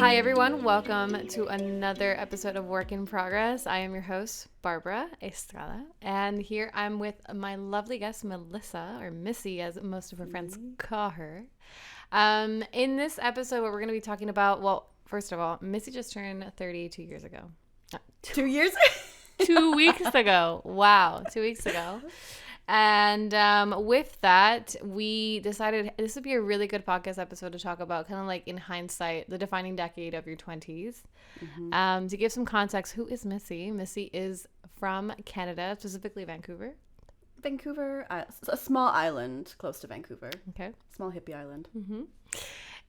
Hi everyone, welcome to another episode of Work in Progress. I am your host, Barbara Estrada, and here I'm with my lovely guest, Melissa, or Missy as most of her friends call her. In this episode, what we're going to be talking about, well, first of all, Missy just turned 32 years ago. 2 years? 2 weeks ago. Wow, 2 weeks ago. And with that, we decided this would be a really good podcast episode to talk about, kind of like in hindsight, the defining decade of your 20s. Mm-hmm. To give some context, who is Missy? Missy is from Canada, specifically Vancouver. Vancouver, a small island close to Vancouver. Okay. Small hippie island. Mm-hmm.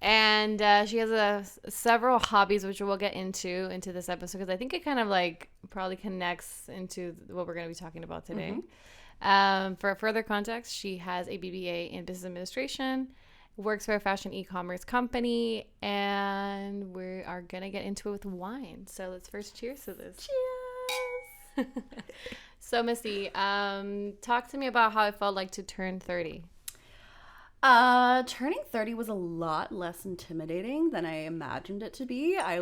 And she has several hobbies, which we'll get into this episode, because I think it kind of like probably connects into what we're going to be talking about today. Mm-hmm. For further context, she has a BBA in business administration, works for a fashion e-commerce company, and we are going to get into it with wine. So let's first cheers to this. Cheers! So Missy, talk to me about how it felt like to turn 30. Turning 30 was a lot less intimidating than I imagined it to be. I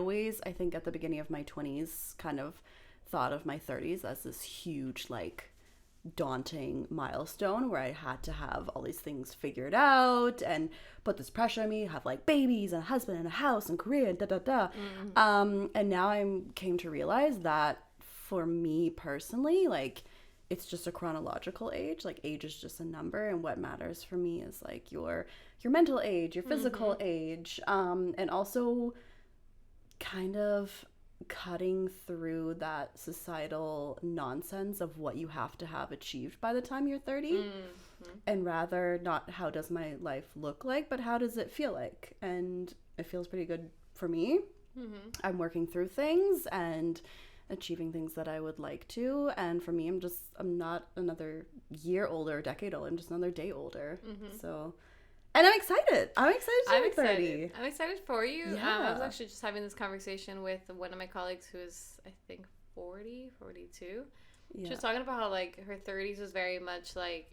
think at the beginning of my 20s, kind of thought of my 30s as this huge, like, daunting milestone where I had to have all these things figured out and put this pressure on me, have like babies and a husband and a house and career and da-da-da. Mm-hmm. And now I came to realize that for me personally, like, it's just a chronological age. Like, age is just a number, and what matters for me is like your mental age, your physical age, and also kind of cutting through that societal nonsense of what you have to have achieved by the time you're 30, and rather not how does my life look like, but how does it feel like. And it feels pretty good for me. I'm working through things and achieving things that I would like to, and for me, I'm not another year older, decade older, I'm just another day older. So, and I'm excited to be 30. I'm excited for you. Yeah. I was actually just having this conversation with one of my colleagues who is, I think, 42. Yeah. She was talking about how, like, her 30s was very much, like,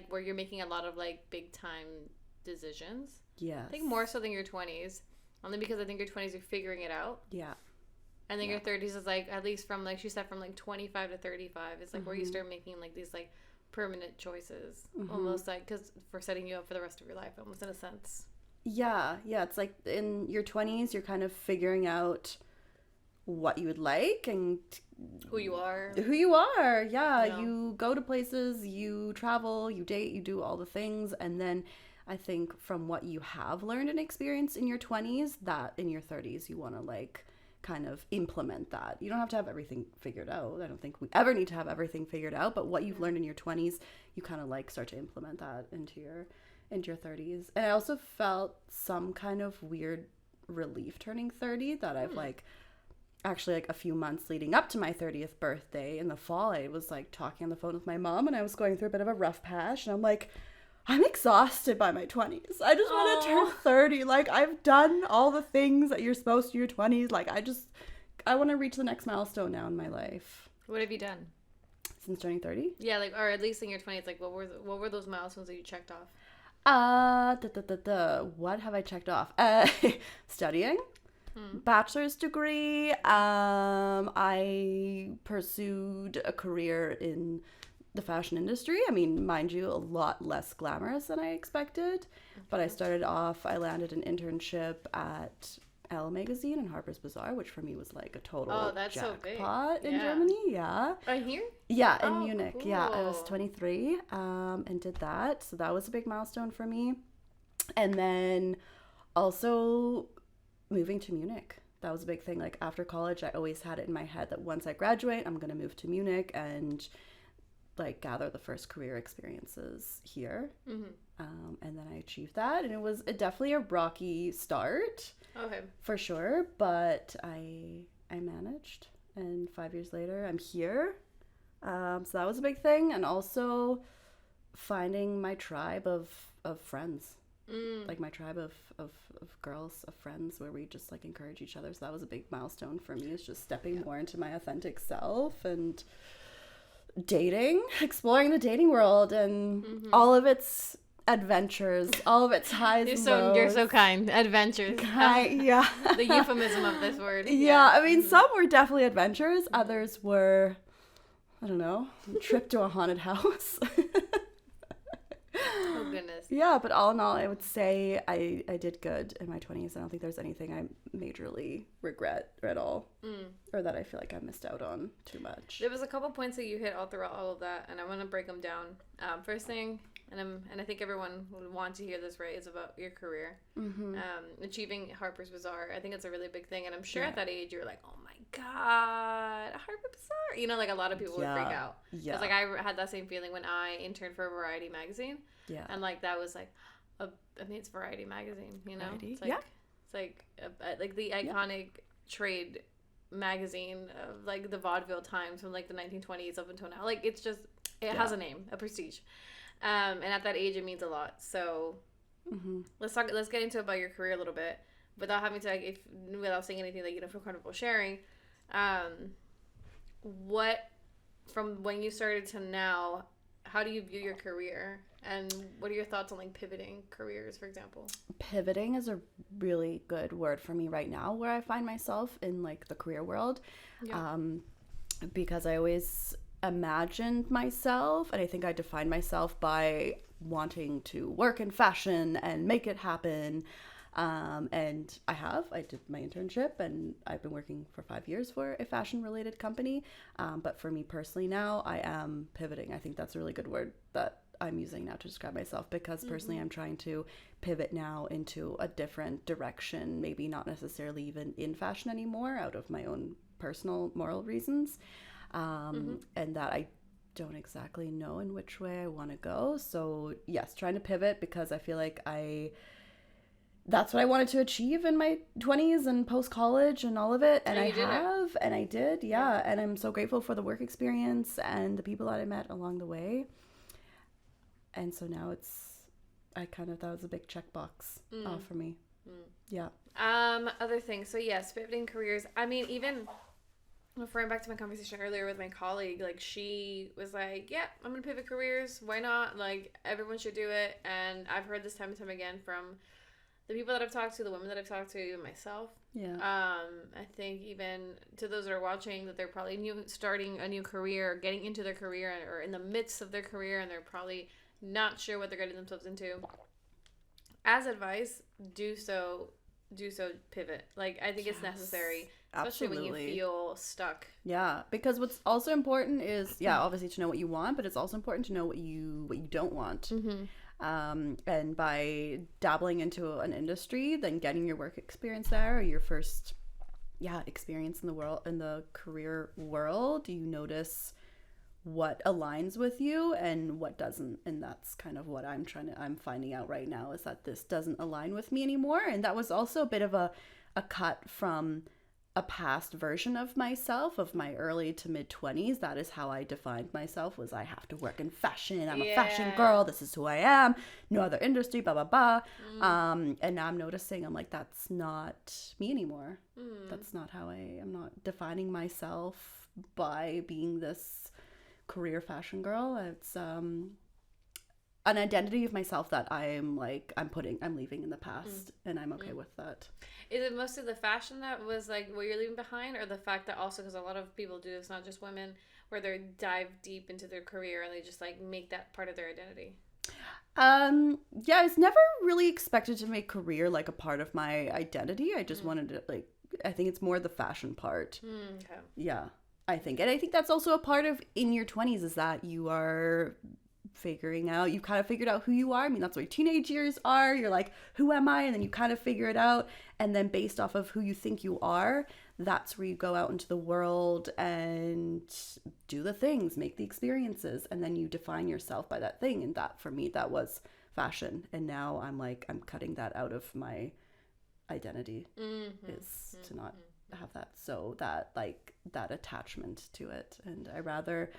where you're making a lot of, like, big-time decisions. Yeah. I think more so than your 20s. Only because I think your 20s, you're figuring it out. Yeah. And then your 30s is, like, at least from, like, she said from, like, 25 to 35. It's, like, where you start making, like, these, like, permanent choices, almost like, because for setting you up for the rest of your life, almost in a sense. Yeah, it's like in your 20s you're kind of figuring out what you would like and who you are. Yeah. You go to places, you travel, you date, you do all the things, and then I think from what you have learned and experienced in your 20s, that in your 30s you want to like kind of implement that. You don't have to have everything figured out. I don't think we ever need to have everything figured out, but what you've learned in your 20s, you kind of like start to implement that into your 30s. And I also felt some kind of weird relief turning 30 that I've like actually like a few months leading up to my 30th birthday in the fall, I was like talking on the phone with my mom and I was going through a bit of a rough patch, and I'm like, I'm exhausted by my 20s. I just want to turn 30. Like, I've done all the things that you're supposed to in your 20s. Like, I want to reach the next milestone now in my life. What have you done since turning 30? Yeah, like, or at least in your 20s, like, what were those milestones that you checked off? What have I checked off? Studying. Bachelor's degree. I pursued a career in the fashion industry. I mean, mind you, a lot less glamorous than I expected, but I landed an internship at Elle magazine and Harper's Bazaar, which for me was like a total jackpot in Germany. Yeah. Right here? Yeah, in Munich. Cool. Yeah, I was 23 and did that. So that was a big milestone for me. And then also moving to Munich. That was a big thing. Like, after college, I always had it in my head that once I graduate, I'm going to move to Munich and like gather the first career experiences here. And then I achieved that, and it was definitely a rocky start. Okay. For sure, but I managed, and 5 years later I'm here. So that was a big thing, and also finding my tribe of friends. Like my tribe of girls, of friends, where we just like encourage each other. So that was a big milestone for me, is just stepping more into my authentic self and exploring the dating world and all of its adventures, all of its highs and lows. You're so kind. Adventures. Yeah. The euphemism of this word. Yeah, I mean, some were definitely adventures. Others were, I don't know, a trip to a haunted house. Oh, goodness. Yeah, but all in all, I would say I did good in my 20s. I don't think there's anything I majorly regret at all, or that I feel like I missed out on too much. There was a couple points that you hit all throughout all of that, and I want to break them down. First thing, and I think everyone would want to hear this, right, is about your career. Achieving Harper's Bazaar. I think it's a really big thing, and I'm sure at that age you were like, oh my god, Harper's Bazaar. You know, like a lot of people would freak out. Yeah. Because like I had that same feeling when I interned for Variety magazine. Yeah. And like that was like, it's Variety magazine, you know? Variety? It's like, it's like the iconic trade magazine of like the vaudeville times from like the 1920s up until now. Like it's just, it has a name, a prestige. And at that age, it means a lot. So let's get into about your career a little bit without having to, like, without saying anything that you don't feel comfortable sharing. What, from when you started to now, how do you view your career? And what are your thoughts on like pivoting careers, for example? Pivoting is a really good word for me right now, where I find myself in like the career world. Yeah. Because I always imagined myself, and I think I defined myself by wanting to work in fashion and make it happen. And I did my internship, and I've been working for 5 years for a fashion related company. But for me personally now, I am pivoting. I think that's a really good word that I'm using now to describe myself, because personally I'm trying to pivot now into a different direction, maybe not necessarily even in fashion anymore, out of my own personal moral reasons. And that I don't exactly know in which way I want to go. So yes, trying to pivot, because I feel like that's what I wanted to achieve in my 20s and post-college and all of it. And I have, and I did, yeah. And I'm so grateful for the work experience and the people that I met along the way. And so now that was a big checkbox for me. Yeah. Other things. So yes, pivoting careers. I mean, even referring back to my conversation earlier with my colleague, like she was like, yeah, I'm going to pivot careers. Why not? Like everyone should do it. And I've heard this time and time again from the people that I've talked to, the women that I've talked to, even myself. Yeah. I think even to those that are watching, that they're probably starting a new career, getting into their career, or in the midst of their career, and they're probably not sure what they're getting themselves into. As advice, do so pivot. Like I think it's necessary, especially when you feel stuck. Yeah, because what's also important is obviously to know what you want, but it's also important to know what you don't want. And by dabbling into an industry, then getting your work experience there, or your first experience in the career world, you notice what aligns with you and what doesn't. And that's kind of what I'm finding out right now, is that this doesn't align with me anymore. And that was also a bit of a cut from a past version of myself, of my early to mid 20s. That is how I defined myself, was I have to work in fashion. I'm a fashion girl. This is who I am. No other industry, blah, blah, blah. And now I'm noticing, I'm like, that's not me anymore. That's not how I'm not defining myself by being this career fashion girl. It's an identity of myself that I'm leaving in the past, and I'm okay with that. Is it mostly the fashion that was like what you're leaving behind, or the fact that also, because a lot of people do this, not just women, where they dive deep into their career and they just like make that part of their identity? I was never really expected to make career like a part of my identity. I just wanted to, like, I think it's more the fashion part. Okay. Yeah, I think. And I think that's also a part of in your 20s, is that you are you've kind of figured out who you are. I mean, that's what teenage years are. You're like, who am I? And then you kind of figure it out. And then based off of who you think you are, that's where you go out into the world and do the things, make the experiences. And then you define yourself by that thing. And that, for me, that was fashion. And now I'm cutting that out of my identity, is to not have that. So that attachment to it. And I rather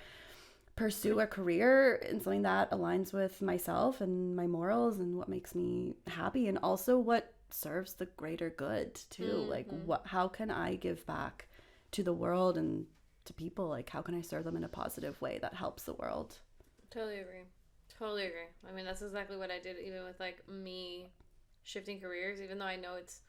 pursue a career in something that aligns with myself and my morals and what makes me happy, and also what serves the greater good too. Like, how can I give back to the world and to people? Like, how can I serve them in a positive way that helps the world? Totally agree. Totally agree. I mean, that's exactly what I did, even with like me shifting careers, even though I know it's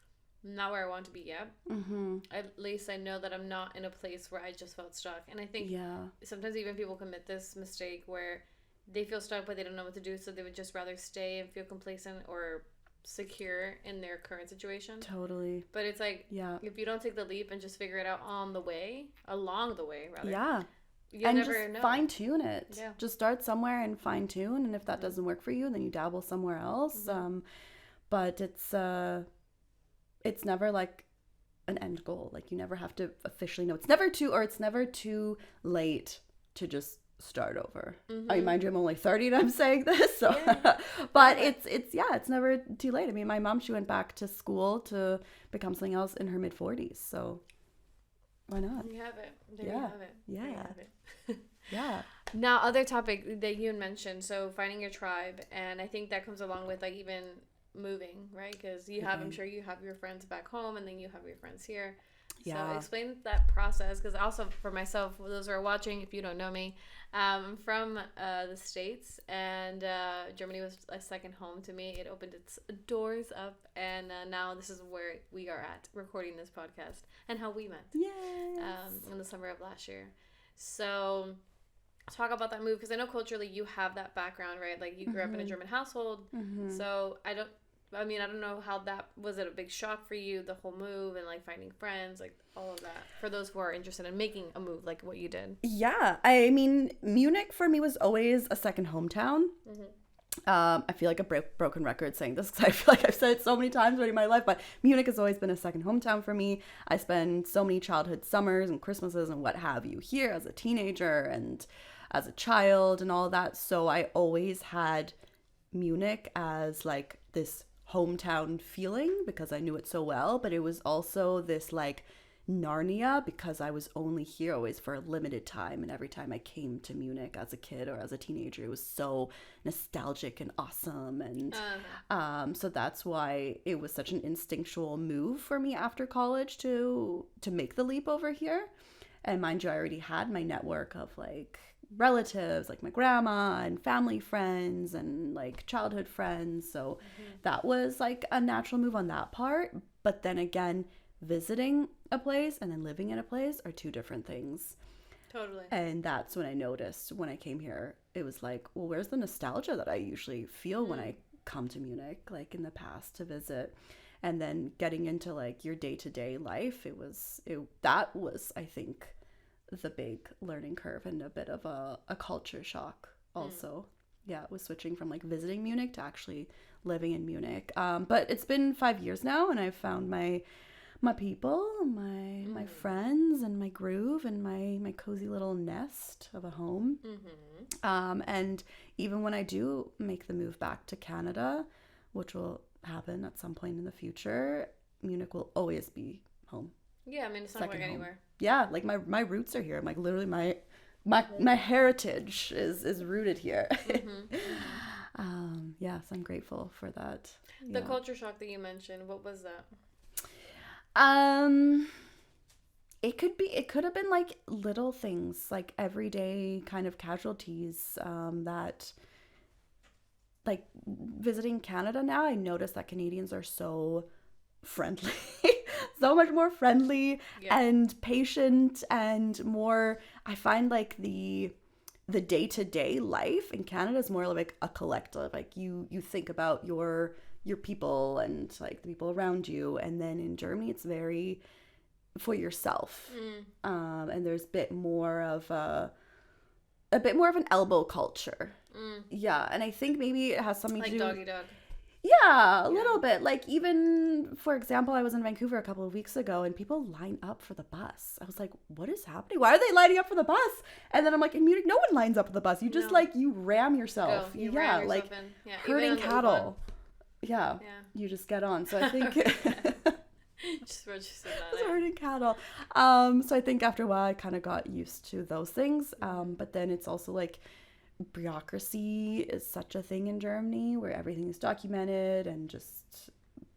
not where I want to be yet. Mm-hmm. At least I know that I'm not in a place where I just felt stuck. And I think sometimes even people commit this mistake where they feel stuck, but they don't know what to do. So they would just rather stay and feel complacent or secure in their current situation. Totally. But it's like, if you don't take the leap and just figure it out along the way, you'll never know. Fine tune it. Yeah. Just start somewhere and fine tune, and if that doesn't work for you, then you dabble somewhere else. But it's never like an end goal. Like you never have to officially know. It's never too late to just start over. I mean, mind you, I'm only 30 and I'm saying this, so but it's never too late. I mean, my mom, she went back to school to become something else in her mid 40s, so why not? You have it. There you have it. Yeah. There you have it. Yeah. Now, other topic that you mentioned, so finding your tribe, and I think that comes along with like even moving, right? Because you have, I'm sure you have your friends back home, and then you have your friends here. So explain that process, because also for myself, for those who are watching, if you don't know me, I'm from the States, and Germany was a second home to me. It opened its doors up, and now this is where we are at, recording this podcast, and how we met in the summer of last year. So talk about that move, because I know culturally you have that background, right? Like you grew up in a German household, so I don't know how that was. It a big shock for you, the whole move and like finding friends, like all of that, for those who are interested in making a move like what you did? Yeah, I mean, Munich for me was always a second hometown. I feel like a broken record saying this, because I feel like I've said it so many times already in my life, but Munich has always been a second hometown for me. I spent so many childhood summers and Christmases and what have you here as a teenager and as a child and all that, so I always had Munich as like this hometown feeling because I knew it so well, but it was also this like Narnia, because I was only here always for a limited time, and every time I came to Munich as a kid or as a teenager, it was so nostalgic and awesome, and so that's why it was such an instinctual move for me after college to make the leap over here. And mind you, I already had my network of like relatives, like my grandma and family friends and like childhood friends, so that was like a natural move on that part. But then again, visiting a place and then living in a place are two different things. Totally. And that's when I noticed when I came here, it was like, well, where's the nostalgia that I usually feel when I come to Munich, like in the past to visit? And then getting into like your day-to-day life, that was I think the big learning curve and a bit of a culture shock also. Yeah, it was switching from like visiting Munich to actually living in Munich. But it's been 5 years now, and I've found my people, my friends, and my groove, and my cozy little nest of a home. And even when I do make the move back to Canada, which will happen at some point in the future, Munich will always be home. Yeah, I mean, it's not going anywhere. Yeah, like my roots are here. I'm like literally my heritage is rooted here. So I'm grateful for that. The culture shock that you mentioned, what was that? It could have been like little things, like everyday kind of casualties, that like visiting Canada now, I notice that Canadians are so friendly. So much more friendly and patient, and more, I find like the day-to-day life in Canada is more like a collective. Like you think about your people and like the people around you, and then in Germany it's very for yourself. And there's a bit more of an elbow culture. Yeah, and I think maybe it has something like to do doggy dog. Yeah, a little bit. Like even, for example, I was in Vancouver a couple of weeks ago and people line up for the bus. I was like, what is happening? Why are they lining up for the bus? And then I'm like, in Munich, no one lines up for the bus. You just like, you ram yourself. You ram yourself in. Yeah, herding cattle. Yeah, you just get on. So I think... just said herding cattle. So I think after a while I kind of got used to those things. But then it's also like, bureaucracy is such a thing in Germany where everything is documented and just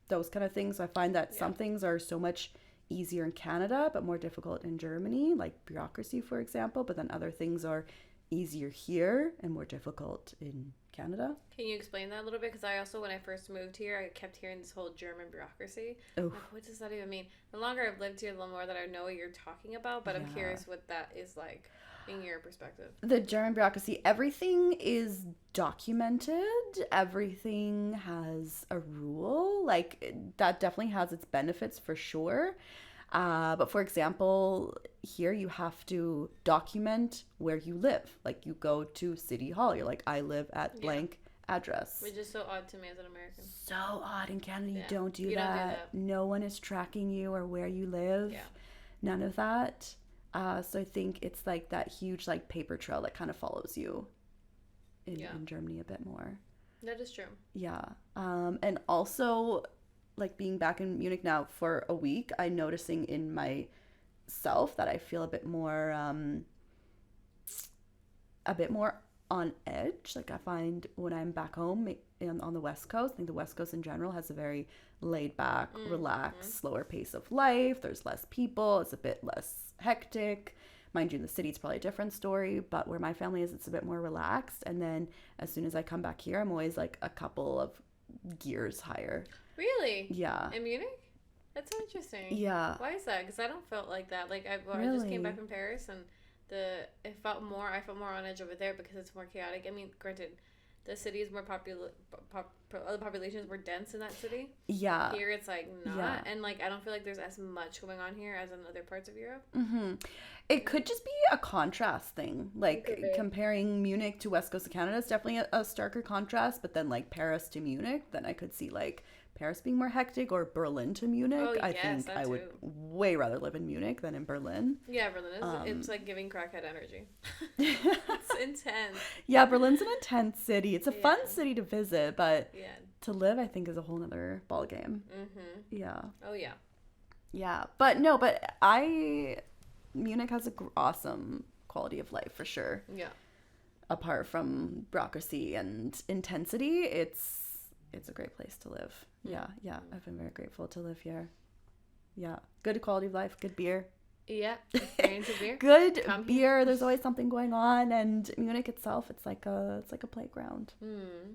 those kind of things. So I find that some things are so much easier in Canada but more difficult in Germany, like bureaucracy, for example, but then other things are easier here and more difficult in Canada. Can you explain that a little bit? Because I also, when I first moved here, I kept hearing this whole German bureaucracy. Oh. Like, what does that even mean? The longer I've lived here, the more that I know what you're talking about. But I'm curious what that is like in your perspective. The German bureaucracy, everything is documented. Everything has a rule. Like, that definitely has its benefits for sure. But for example, here you have to document where you live. Like, you go to City Hall. You're like, I live at blank address. Which is so odd to me as an American. So odd. In Canada, you don't do that. Don't do that. No one is tracking you or where you live. Yeah. None of that. So I think it's like that huge like paper trail that kind of follows you in Germany a bit more. That is true. Yeah. And also, like, being back in Munich now for a week, I'm noticing in myself that I feel a bit more on edge. Like, I find when I'm back home on the West Coast, I think the West Coast in general has a very laid back, relaxed, slower pace of life. There's less people. It's a bit less hectic. Mind you, in the city, it's probably a different story, but where my family is, it's a bit more relaxed. And then as soon as I come back here, I'm always like a couple of gears higher. Really? Yeah. In Munich? That's so interesting. Yeah. Why is that? Because I don't feel like that. Like, I just came back from Paris, and I felt more on edge over there because it's more chaotic. I mean, granted, the city is more the population is more dense in that city. Yeah. Here it's like not, and like I don't feel like there's as much going on here as in other parts of Europe. Mm-hmm. It could just be a contrast thing. Like, comparing Munich to West Coast of Canada is definitely a starker contrast, but then like Paris to Munich, then I could see like Paris being more hectic, or Berlin to Munich. I think I would way rather live in Munich than in Berlin. Yeah, Berlin is it's like giving crackhead energy. It's intense. Yeah, Berlin's an intense city. It's a fun city to visit, but to live, I think, is a whole nother ball game. Mm-hmm. Yeah. Oh yeah. Yeah, but Munich has an awesome quality of life for sure. Yeah. Apart from bureaucracy and intensity, it's a great place to live. Yeah. I've been very grateful to live here. Yeah. Good quality of life, good beer. Yeah. Experience of beer. Good beer. There's always something going on, and Munich itself, it's like a playground.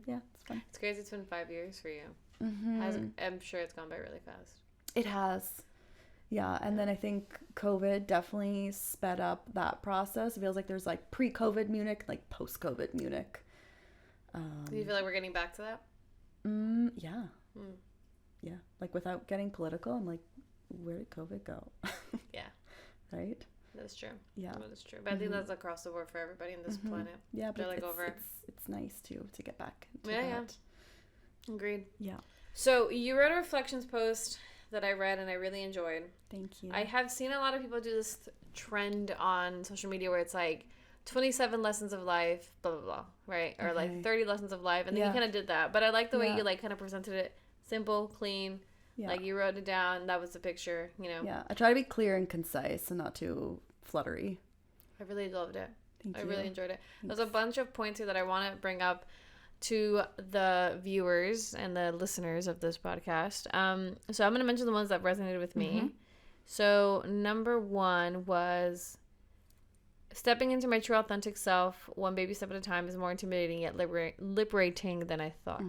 Yeah, it's fun. It's crazy. It's been 5 years for you. Mm-hmm. I'm sure it's gone by really fast. It has. Yeah, and then I think COVID definitely sped up that process. It feels like there's like pre-COVID Munich, like post-COVID Munich. Do you feel like we're getting back to that? Yeah. Yeah. Like, without getting political, I'm like, where did COVID go? Yeah. Right? That's true. Yeah. That is true. But I think that's across the board for everybody on this planet. Yeah, but like it's nice to get back to that. Yeah. Agreed. Yeah. So you wrote a reflections post that I read and I really enjoyed. Thank you. I have seen a lot of people do this trend on social media where it's like 27 lessons of life, blah, blah, blah, right? Or like 30 lessons of life. And then you kind of did that. But I like the way you like kind of presented it. Simple, clean. Yeah. Like, you wrote it down. That was the picture, you know? Yeah. I try to be clear and concise and not too fluttery. I really loved it. Thank you. I really enjoyed it. There's a bunch of points here that I want to bring up to the viewers and the listeners of this podcast. So I'm going to mention the ones that resonated with me. So number 1 was, stepping into my true authentic self one baby step at a time is more intimidating yet liberating than I thought.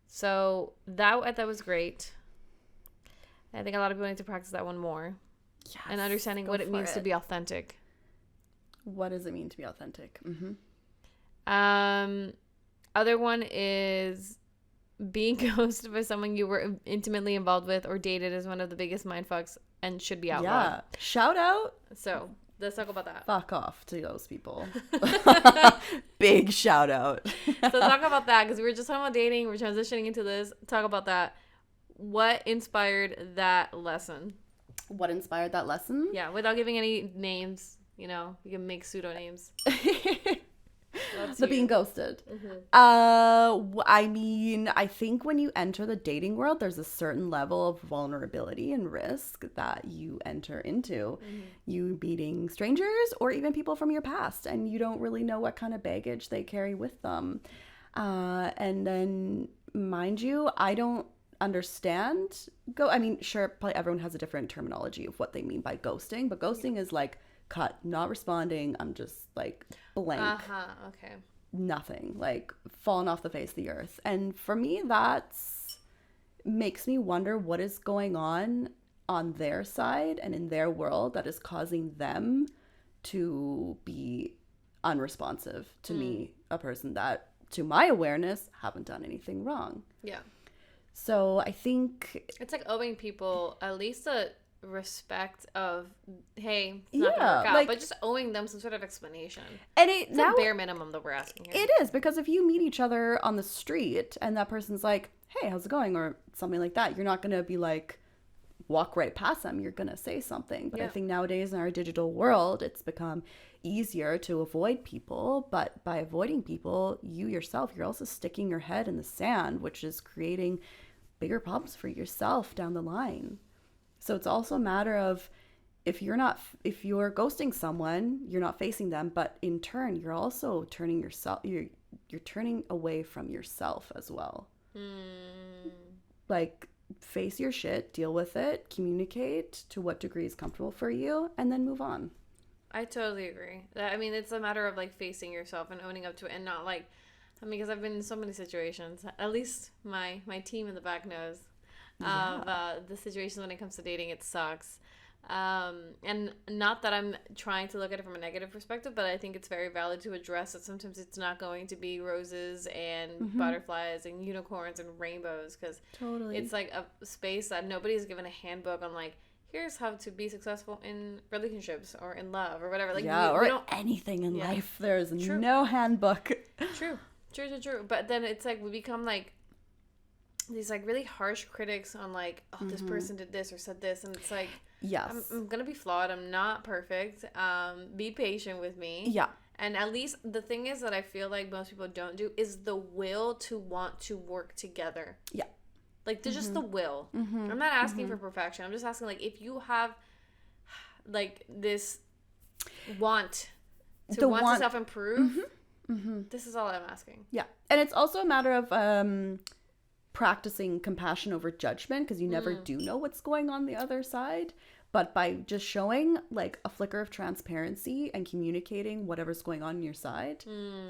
So that was great. I think a lot of people need to practice that one more. Yes, and understanding what it means to be authentic. What does it mean to be authentic? Other one is being ghosted by someone you were intimately involved with or dated is one of the biggest mindfucks and should be outlawed. Yeah. Shout out. So let's talk about that. Fuck off to those people. Big shout out. So talk about that, because we were just talking about dating. We're transitioning into this. Talk about that. What inspired that lesson? What inspired that lesson? Yeah, without giving any names, you know, you can make pseudonyms. The being ghosted. I mean, I think when you enter the dating world, there's a certain level of vulnerability and risk that you enter into. You meeting strangers or even people from your past, and you don't really know what kind of baggage they carry with them. And then, mind you, I don't understand I mean, sure, probably everyone has a different terminology of what they mean by ghosting, but ghosting is like cut, not responding, I'm just like blank. Okay. nothing, like fallen off the face of the earth. And for me, that's makes me wonder what is going on their side and in their world that is causing them to be unresponsive to me, a person that, to my awareness, haven't done anything wrong. Yeah. So I think it's like owing people at least a respect of, hey, it's not gonna work out, like, but just owing them some sort of explanation. And it's now a bare minimum that we're asking here. It is, because if you meet each other on the street and that person's like, hey, how's it going, or something like that, you're not gonna be like, walk right past them. You're gonna say something. But I think nowadays in our digital world, it's become easier to avoid people, but by avoiding people, you yourself, you're also sticking your head in the sand, which is creating bigger problems for yourself down the line. So it's also a matter of, if you're ghosting someone, you're not facing them, but in turn, you're also turning yourself, you're turning away from yourself as well. Like, face your shit, deal with it, communicate to what degree is comfortable for you, and then move on. I totally agree. I mean, it's a matter of like facing yourself and owning up to it, and not like, I mean, because I've been in so many situations, at least my team in the back knows, of the situations when it comes to dating. It sucks. And not that I'm trying to look at it from a negative perspective, but I think it's very valid to address that sometimes it's not going to be roses and butterflies and unicorns and rainbows, because it's like a space that nobody's given a handbook on, like, here's how to be successful in relationships or in love or whatever. Like, we don't, anything in life. There's no handbook. True. But then it's like we become like these like really harsh critics on like, oh, this person did this or said this, and it's like, yes, I'm gonna be flawed. I'm not perfect. Be patient with me. Yeah. And at least the thing is that I feel like most people don't do is the will to want to work together. Yeah. Like, there's just the will. I'm not asking for perfection. I'm just asking, like, if you have like this want to self-improve, this is all I'm asking. Yeah. And it's also a matter of practicing compassion over judgment, because you never do know what's going on the other side. But by just showing like a flicker of transparency and communicating whatever's going on your side,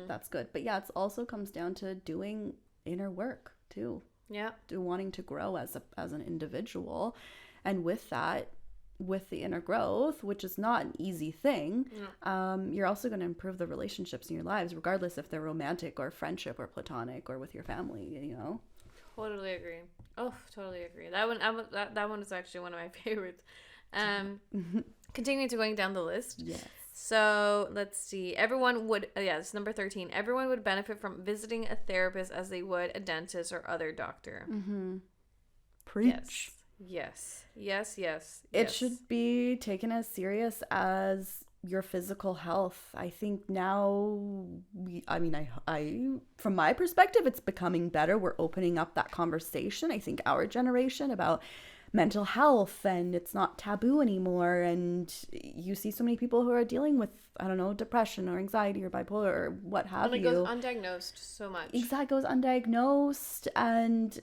that's good. But yeah, it also comes down to doing inner work too. Yeah. Wanting to grow as an individual. And with that, with the inner growth, which is not an easy thing, you're also going to improve the relationships in your lives, regardless if they're romantic or friendship or platonic or with your family, you know? Totally agree. Oh, totally agree. That one is actually one of my favorites. Continuing to going down the list. Yes. So let's see. Everyone would, it's number 13. Everyone would benefit from visiting a therapist as they would a dentist or other doctor. Preach. Yes. It should be taken as serious as your physical health. I think now, I from my perspective, it's becoming better. We're opening up that conversation. I think our generation about mental health, and it's not taboo anymore, and you see so many people who are dealing with, I don't know, depression or anxiety or bipolar or what have you. And it goes undiagnosed so much. Exactly, goes undiagnosed, and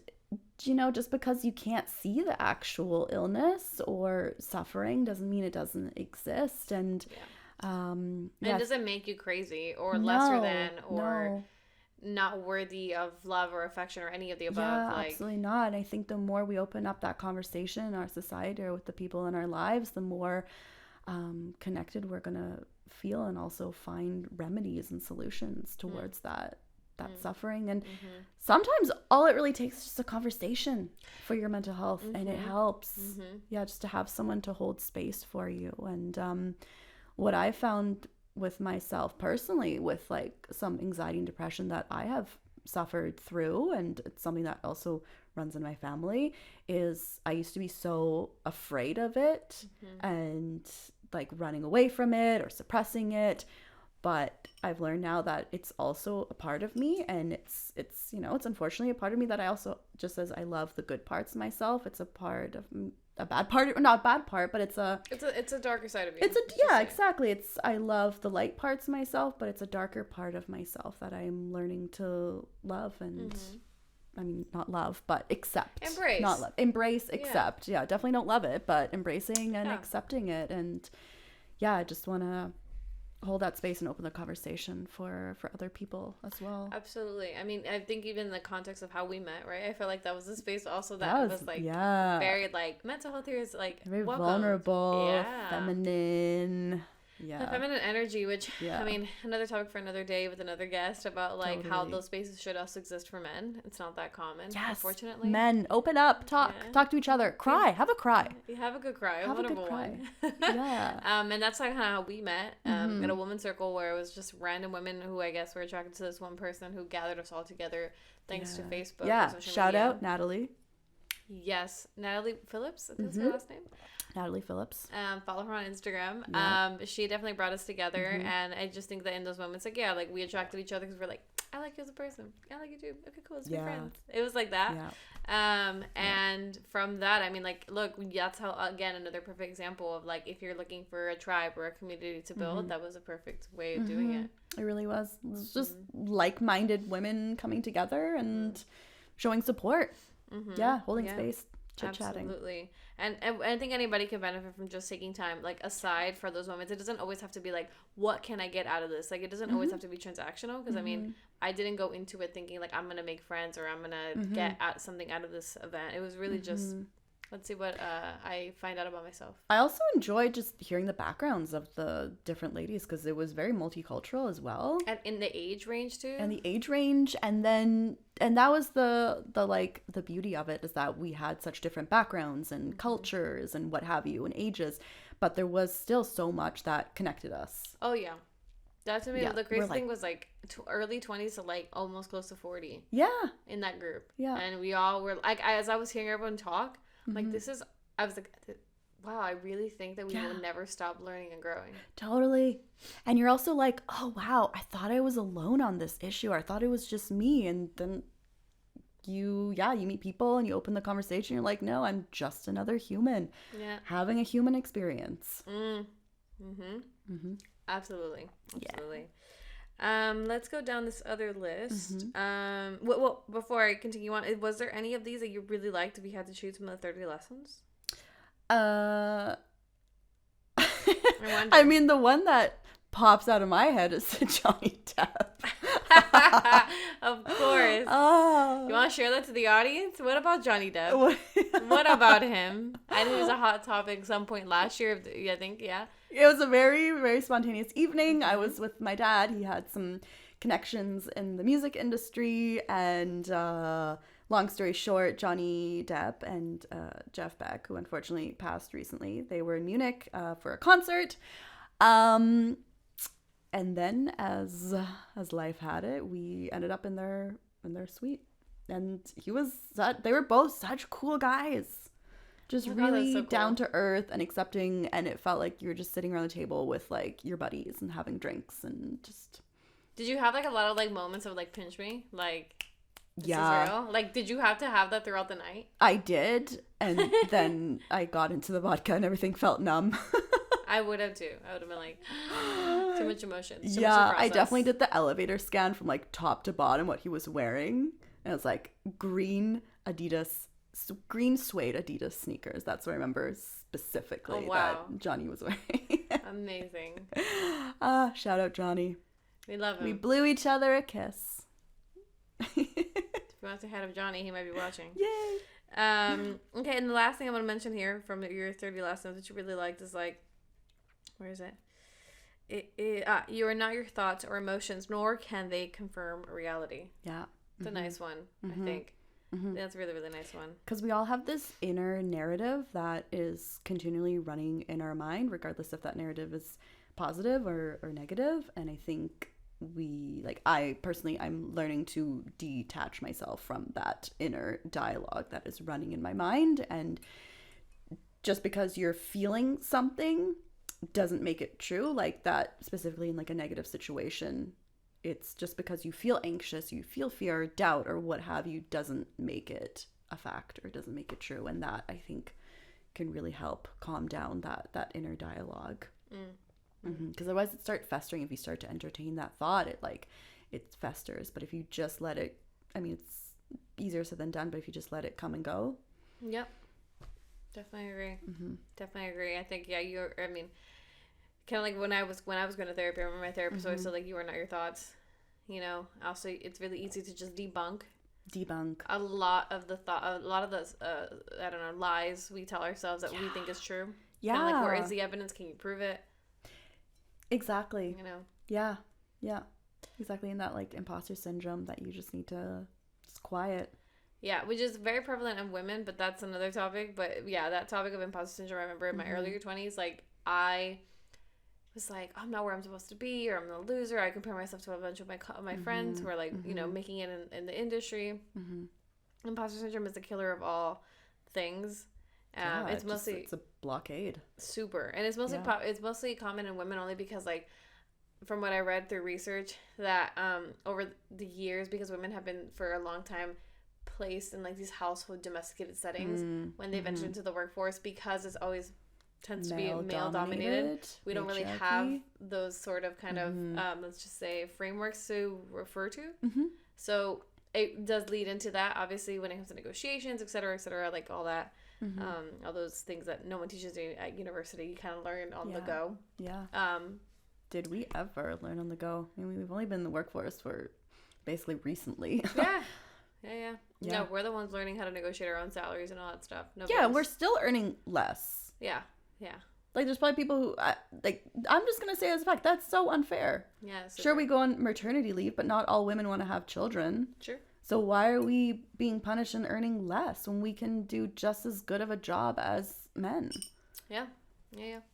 you know, just because you can't see the actual illness or suffering doesn't mean it doesn't exist. And and it doesn't make you crazy or lesser than or not worthy of love or affection or any of the above. Yeah, absolutely not. And I think the more we open up that conversation in our society or with the people in our lives, the more connected we're going to feel, and also find remedies and solutions towards that suffering. And sometimes all it really takes is just a conversation for your mental health, and it helps. Just to have someone to hold space for you. And what I found with myself personally, with like some anxiety and depression that I have suffered through, and it's something that also runs in my family, is I used to be so afraid of it and like running away from it or suppressing it. But I've learned now that it's also a part of me, and it's you know, it's unfortunately a part of me that I also, just as I love the good parts of myself, it's a part of a bad part, or not bad part, but it's a darker side of you. Exactly. I love the light parts of myself, but it's a darker part of myself that I'm learning to love and I mean, not love, but accept. Embrace. Not love. Embrace, accept. Yeah, definitely don't love it, but embracing and accepting it. And yeah, I just want to hold that space and open the conversation for other people as well. Absolutely. I mean, I think even in the context of how we met, right? I feel like that was a space also that was like very like mental health here is like very welcomed. Vulnerable, feminine. The feminine energy, which I mean, another topic for another day with another guest about like how those spaces should also exist for men. It's not that common, unfortunately. Men, open up, talk to each other, cry, have a cry. You have a good cry, have a good cry. And that's like how we met in a women's circle where it was just random women who I guess were attracted to this one person who gathered us all together thanks to Facebook. Yeah, shout out Natalie. Yes, Natalie Phillips. I think that's her last name. Natalie Phillips. Follow her on Instagram. She definitely brought us together, and I just think that in those moments, like like we attracted each other because we're like, I like you as a person. I like you too. Okay, cool. Let's be friends. It was like that. And from that, I mean, like, look, that's how, again, another perfect example of like if you're looking for a tribe or a community to build, that was a perfect way of doing it. It really was. It was just like-minded women coming together and showing support. Holding space. Chit-chatting. Absolutely. And I think anybody can benefit from just taking time, like, aside for those moments. It doesn't always have to be like, what can I get out of this? Like, it doesn't always have to be transactional, because I mean, I didn't go into it thinking like I'm gonna make friends or I'm gonna get something out of this event. It was really just let's see what I find out about myself. I also enjoyed just hearing the backgrounds of the different ladies, because it was very multicultural as well. And in the age range too. And the age range, and that was the like the beauty of it, is that we had such different backgrounds and cultures and what have you and ages, but there was still so much that connected us. Oh yeah. That to me, the crazy thing was like early 20s to like almost close to 40. Yeah. In that group. Yeah. And we all were like, as I was hearing everyone talk, like, I was like, wow, I really think that we will never stop learning and growing. Totally. And you're also like, oh, wow, I thought I was alone on this issue. I thought it was just me. And then you meet people and you open the conversation. You're like, no, I'm just another human. Yeah. Having a human experience. Absolutely. Let's go down this other list. Well, before I continue on, was there any of these that you really liked if you had to choose from the 30 lessons? I mean, the one that pops out of my head is Johnny Depp. Of course. Oh. You want to share that to the audience? What about Johnny Depp? What about him? I think it was a hot topic at some point last year. I think, yeah. It was a very, very spontaneous evening. I was with my dad. He had some connections in the music industry. And long story short, Johnny Depp and Jeff Beck, who unfortunately passed recently, they were in Munich for a concert. And then, as life had it, we ended up in their suite, and they were both such cool guys, just really so cool. Down to earth and accepting, and it felt like you were just sitting around the table with like your buddies and having drinks and just. Did you have like a lot of like moments of like pinch me, like? This is real? Like, did you have to have that throughout the night? I did, and then I got into the vodka and everything felt numb. I would have too. I would have been like, too much emotion. I definitely did the elevator scan from like top to bottom what he was wearing, and it was like green suede Adidas sneakers. That's what I remember specifically that Johnny was wearing. Amazing. Shout out Johnny. We love him. We blew each other a kiss. If you want to say hi to Johnny, he might be watching. Yay. Okay, and the last thing I want to mention here from your 30 lessons that you really liked is like, where is it? You are not your thoughts or emotions, nor can they confirm reality. Yeah. It's a nice one, I think. That's a really, really nice one. Because we all have this inner narrative that is continually running in our mind, regardless if that narrative is positive or negative. And I think I personally, I'm learning to detach myself from that inner dialogue that is running in my mind. And just because you're feeling something doesn't make it true, like that specifically in like a negative situation. It's just because you feel anxious, you feel fear, doubt, or what have you, doesn't make it a fact or doesn't make it true. And that, I think, can really help calm down that inner dialogue. Because otherwise it starts festering. If you start to entertain that thought, it festers. But if you just let it, I mean, it's easier said than done, but if you just let it come and go. Yep. Definitely agree. Definitely agree. I think, kind of like when I was going to therapy, I remember my therapist always said, like, you are not your thoughts. You know, also it's really easy to just debunk a lot of the I don't know, lies we tell ourselves that we think is true. Yeah. And like, where is the evidence? Can you prove it? Exactly. You know. Yeah. Yeah. Exactly. And that like imposter syndrome that you just need to just quiet. Yeah, which is very prevalent in women, but that's another topic. But yeah, that topic of imposter syndrome, I remember in my earlier 20s, like, I was like, I'm not where I'm supposed to be, or I'm a loser. I compare myself to a bunch of my friends who are like, you know, making it in the industry. Imposter syndrome is the killer of all things. It's mostly it's a blockade. Super, and it's mostly it's mostly common in women only because, like, from what I read through research, that over the years, because women have been for a long time placed in like these household domesticated settings when they venture into the workforce, because it's always tends to be male dominated. We don't really have those sort of kind of let's just say frameworks to refer to. So it does lead into that, obviously, when it comes to negotiations, et cetera, like all that. All those things that no one teaches you at university, you kind of learn on the go. Did we ever learn on the go? I mean, we've only been in the workforce for basically recently. Yeah. No, we're the ones learning how to negotiate our own salaries and all that stuff. We're still earning less. Yeah. Like, there's probably people who, I'm just going to say as a fact, that's so unfair. Yeah. Sure, we go on maternity leave, but not all women want to have children. Sure. So why are we being punished and earning less when we can do just as good of a job as men? Yeah.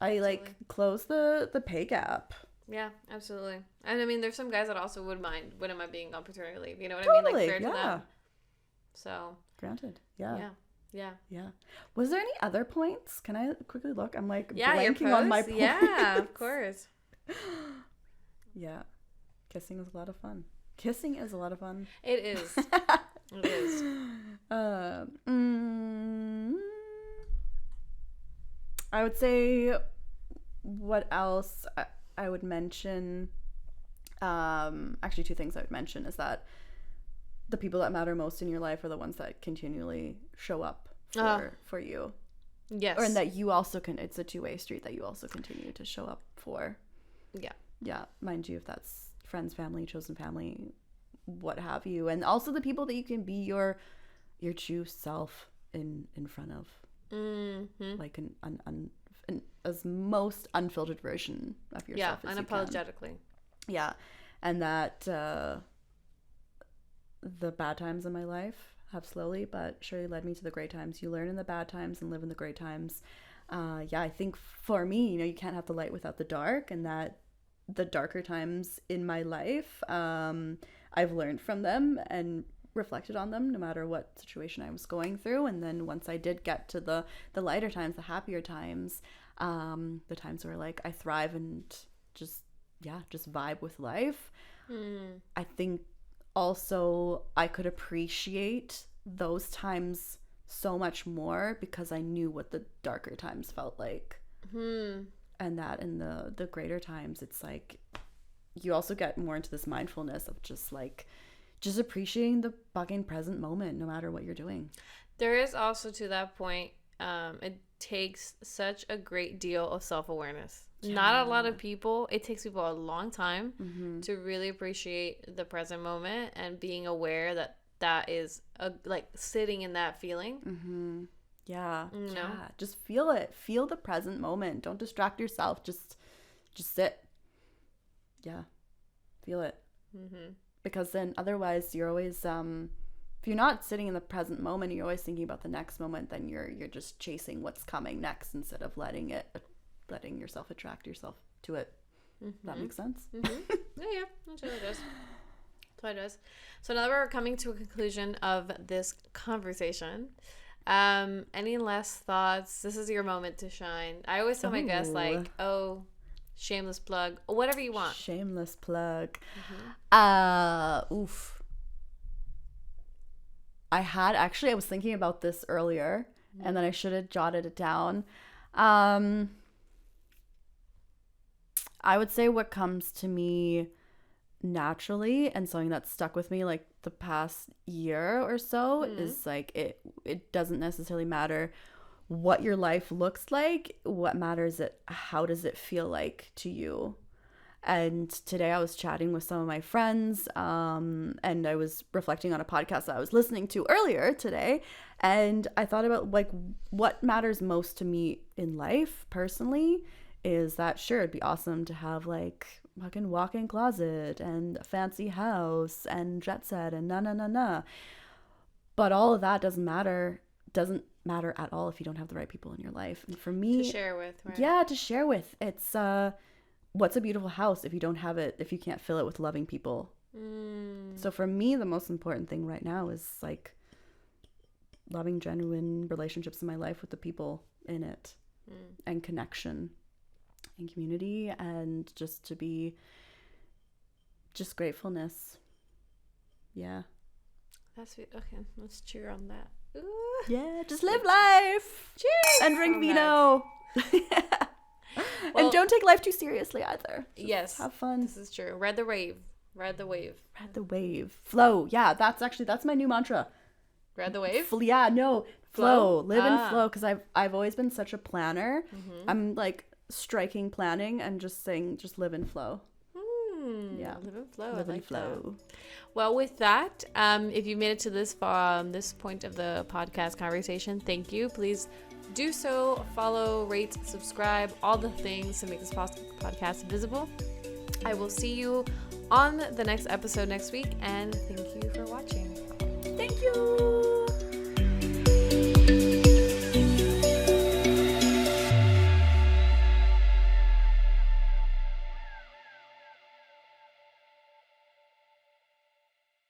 I close the pay gap. Yeah, absolutely. And I mean, there's some guys that also wouldn't mind being on paternity leave. You know what Totally, I mean? Like, fair to them. So. Granted. Yeah. Yeah. Was there any other points? Can I quickly look? I'm like blanking on my points. Yeah, of course. Yeah. Kissing is a lot of fun. Kissing is a lot of fun. It is. It is. I would say, what else I would mention, actually 2 things I would mention is that the people that matter most in your life are the ones that continually show up for you. Yes. Or and that you also it's a 2-way street that you also continue to show up for. Yeah. Mind you, if that's friends, family, chosen family, what have you. And also the people that you can be your true self in front of. Like an as most unfiltered version of yourself as unapologetically. Yeah. And that the bad times in my life have slowly but surely led me to the great times. You learn in the bad times and live in the great times. I think for me, you can't have the light without the dark, and that the darker times in my life, I've learned from them and reflected on them no matter what situation I was going through. And then once I did get to the lighter times, the happier times, the times where like I thrive and just vibe with life, I think also I could appreciate those times so much more because I knew what the darker times felt like. And that in the greater times, it's like you also get more into this mindfulness of just appreciating the fucking present moment no matter what you're doing. There is also, to that point, it takes such a great deal of self-awareness. Not a lot of people, it takes people a long time to really appreciate the present moment and being aware that is like sitting in that feeling. Yeah. Just feel it. Feel the present moment. Don't distract yourself. Just sit. Yeah. Feel it. Because then otherwise you're always if you're not sitting in the present moment, you're always thinking about the next moment, then you're just chasing what's coming next instead of letting yourself attract yourself to it. That makes sense. Yeah, that really does. That's what it does. So now that we're coming to a conclusion of this conversation, any last thoughts? This is your moment to shine. I always tell my guests, like, shameless plug, or whatever you want. Shameless plug. I was thinking about this earlier, and then I should have jotted it down. I would say what comes to me naturally and something that's stuck with me like the past year or so is like it doesn't necessarily matter what your life looks like. What matters it, how does it feel like to you? And today I was chatting with some of my friends, and I was reflecting on a podcast that I was listening to earlier today, and I thought about like what matters most to me in life personally is that sure, it'd be awesome to have like fucking walk-in closet and a fancy house and jet set and na. But all of that doesn't matter at all if you don't have the right people in your life. And for me, to share with, right? Yeah, to share with. It's what's a beautiful house if you don't have it, if you can't fill it with loving people. So for me, the most important thing right now is like loving genuine relationships in my life with the people in it, and connection and community, and just to be just gratefulness. Yeah. That's sweet. Okay, let's cheer on that. Ooh. Yeah, just live life. Cheers. And drink vino. And don't take life too seriously either. Just yes. have fun. This is true. Ride the wave. Ride the wave. Ride the wave. Flow. Yeah, that's my new mantra. Ride the wave? Flow. Live in flow, because I've always been such a planner. I'm like striking planning and just saying just live in flow. Yeah. Live in flow. Live I in like flow. That. Well, with that, if you made it to this point of the podcast conversation, thank you. Please do so. Follow, rate, subscribe, all the things to make this podcast visible. I will see you on the next episode next week, and thank you for watching. Thank you.